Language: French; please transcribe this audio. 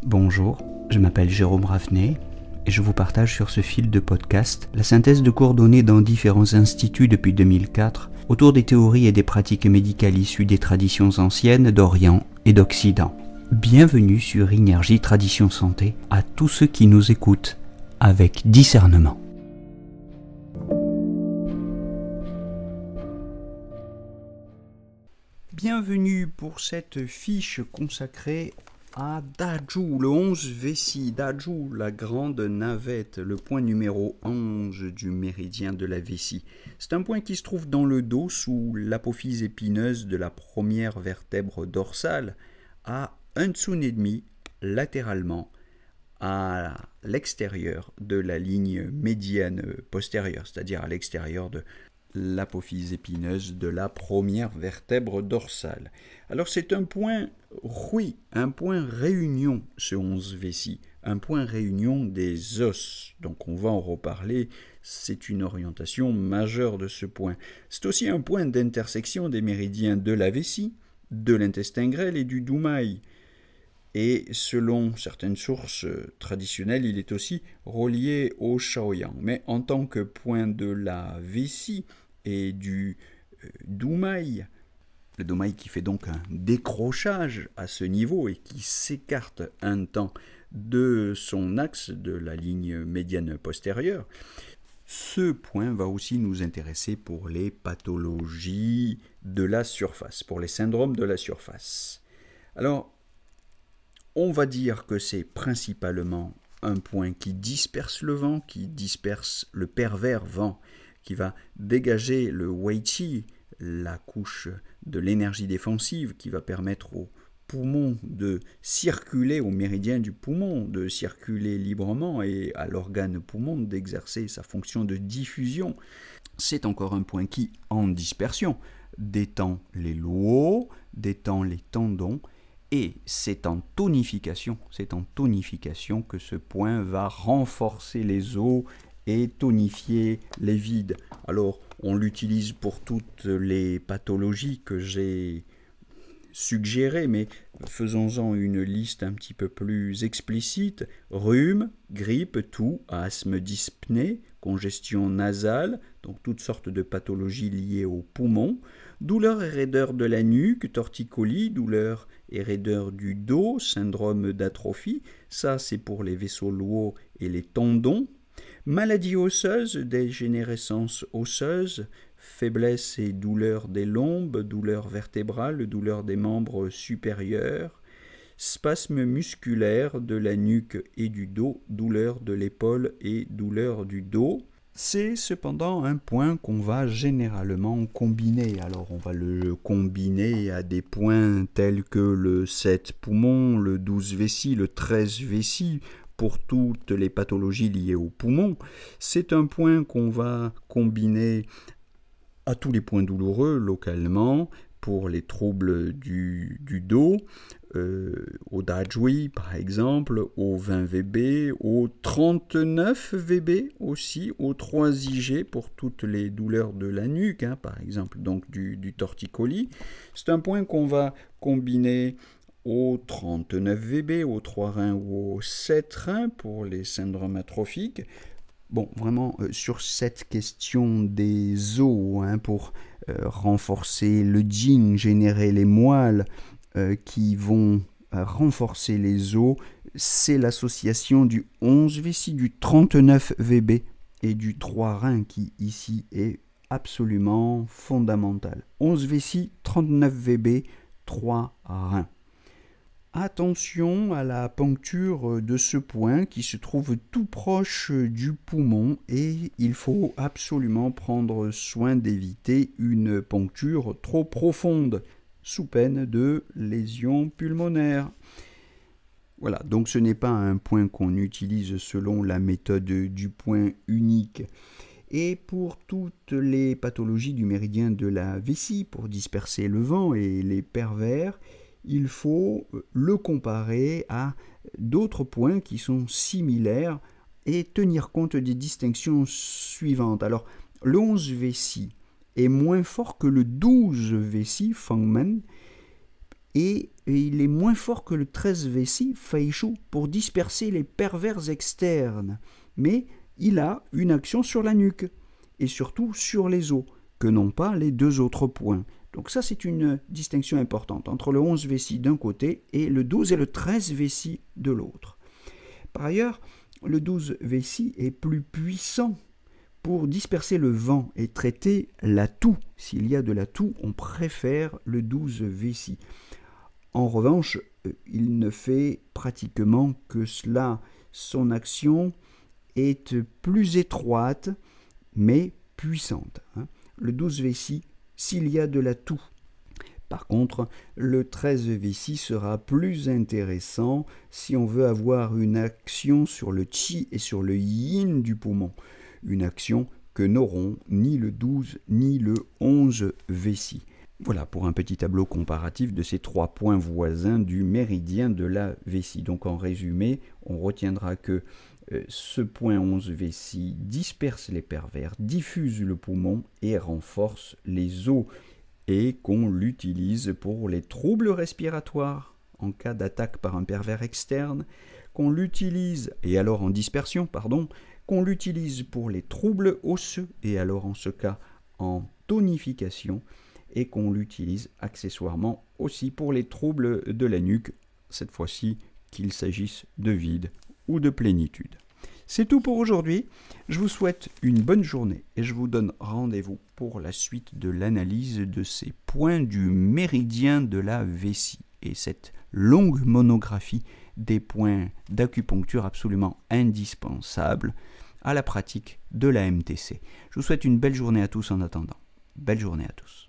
Bonjour, je m'appelle Jérôme Ravenet et je vous partage sur ce fil de podcast la synthèse de cours donnés dans différents instituts depuis 2004 autour des théories et des pratiques médicales issues des traditions anciennes d'Orient et d'Occident. Bienvenue sur Énergie Tradition Santé à tous ceux qui nous écoutent avec discernement. Bienvenue pour cette fiche consacrée à Daju, le 11 vessie. Daju, la grande navette, le point numéro 11 du méridien de la vessie. C'est un point qui se trouve dans le dos sous l'apophyse épineuse de la première vertèbre dorsale à 1,5 tsun latéralement à l'extérieur de la ligne médiane postérieure, c'est-à-dire à l'extérieur de l'apophyse épineuse de la première vertèbre dorsale. Alors c'est un point un point réunion, ce 11 vessie, un point réunion des os. Donc on va en reparler, c'est une orientation majeure de ce point. C'est aussi un point d'intersection des méridiens de la vessie, de l'intestin grêle et du doumaï. Et selon certaines sources traditionnelles, il est aussi relié au Shaoyang. Mais en tant que point de la vessie et du doumaï, le doumaï qui fait donc un décrochage à ce niveau et qui s'écarte un temps de son axe de la ligne médiane postérieure, ce point va aussi nous intéresser pour les pathologies de la surface, pour les syndromes de la surface. Alors, on va dire que c'est principalement un point qui disperse le vent, qui disperse le pervers vent, qui va dégager le wei qi, la couche de l'énergie défensive, qui va permettre aux poumons de circuler, au méridien du poumon, de circuler librement et à l'organe poumon d'exercer sa fonction de diffusion. C'est encore un point qui, en dispersion, détend les luos, détend les tendons, et c'est en tonification que ce point va renforcer les os et tonifier les vides. Alors, on l'utilise pour toutes les pathologies que j'ai suggérées, mais faisons-en une liste un petit peu plus explicite. Rhume, grippe, toux, asthme dyspnée, congestion nasale, donc toutes sortes de pathologies liées aux poumons, douleur et raideur de la nuque, torticolis, douleur et raideur du dos, syndrome d'atrophie, ça c'est pour les vaisseaux luos et les tendons, maladie osseuse, dégénérescence osseuse, faiblesse et douleur des lombes, douleur vertébrale, douleur des membres supérieurs, spasme musculaire de la nuque et du dos, douleur de l'épaule et douleur du dos. C'est cependant un point qu'on va généralement combiner. Alors on va le combiner à des points tels que le 7 poumons, le 12 vessie, le 13 vessie, pour toutes les pathologies liées aux poumons. C'est un point qu'on va combiner à tous les points douloureux localement, pour les troubles du dos, au Dajui par exemple, au 20 VB, au 39 VB aussi, au 3 IG pour toutes les douleurs de la nuque, par exemple donc du torticolis. C'est un point qu'on va combiner au 39 VB, au 3 reins ou au 7 reins pour les syndromes atrophiques. Bon, vraiment, sur cette question des os, pour renforcer le jing, générer les moelles qui vont renforcer les os, c'est l'association du 11 vessie, du 39 VB et du 3 reins qui ici est absolument fondamental. 11 vessie, 39 VB, 3 reins. Attention à la poncture de ce point qui se trouve tout proche du poumon et il faut absolument prendre soin d'éviter une poncture trop profonde sous peine de lésion pulmonaire. Voilà, donc ce n'est pas un point qu'on utilise selon la méthode du point unique. Et pour toutes les pathologies du méridien de la vessie, pour disperser le vent et les pervers, il faut le comparer à d'autres points qui sont similaires et tenir compte des distinctions suivantes. Alors, le 11 vessie est moins fort que le 12 vessie, Fangmen, et il est moins fort que le 13 vessie, Feishu, pour disperser les pervers externes. Mais il a une action sur la nuque et surtout sur les os, que n'ont pas les deux autres points. Donc ça, c'est une distinction importante entre le 11 vessie d'un côté et le 12 et le 13 vessie de l'autre. Par ailleurs, le 12 vessie est plus puissant pour disperser le vent et traiter la toux. S'il y a de la toux, on préfère le 12 vessie. En revanche, il ne fait pratiquement que cela. Son action est plus étroite, mais puissante. Le 12 vessie, s'il y a de la toux. Par contre, le 13 vessie sera plus intéressant si on veut avoir une action sur le chi et sur le yin du poumon. Une action que n'auront ni le 12 ni le 11 vessie. Voilà pour un petit tableau comparatif de ces trois points voisins du méridien de la vessie. Donc en résumé, on retiendra que ce point 11 vessie disperse les pervers, diffuse le poumon et renforce les os, et qu'on l'utilise pour les troubles respiratoires en cas d'attaque par un pervers externe, qu'on l'utilise, et alors en dispersion, qu'on l'utilise pour les troubles osseux, et alors en ce cas en tonification, et qu'on l'utilise accessoirement aussi pour les troubles de la nuque, cette fois-ci qu'il s'agisse de vide ou de plénitude. C'est tout pour aujourd'hui. Je vous souhaite une bonne journée et je vous donne rendez-vous pour la suite de l'analyse de ces points du méridien de la vessie et cette longue monographie des points d'acupuncture absolument indispensables à la pratique de la MTC. Je vous souhaite une belle journée à tous en attendant. Belle journée à tous.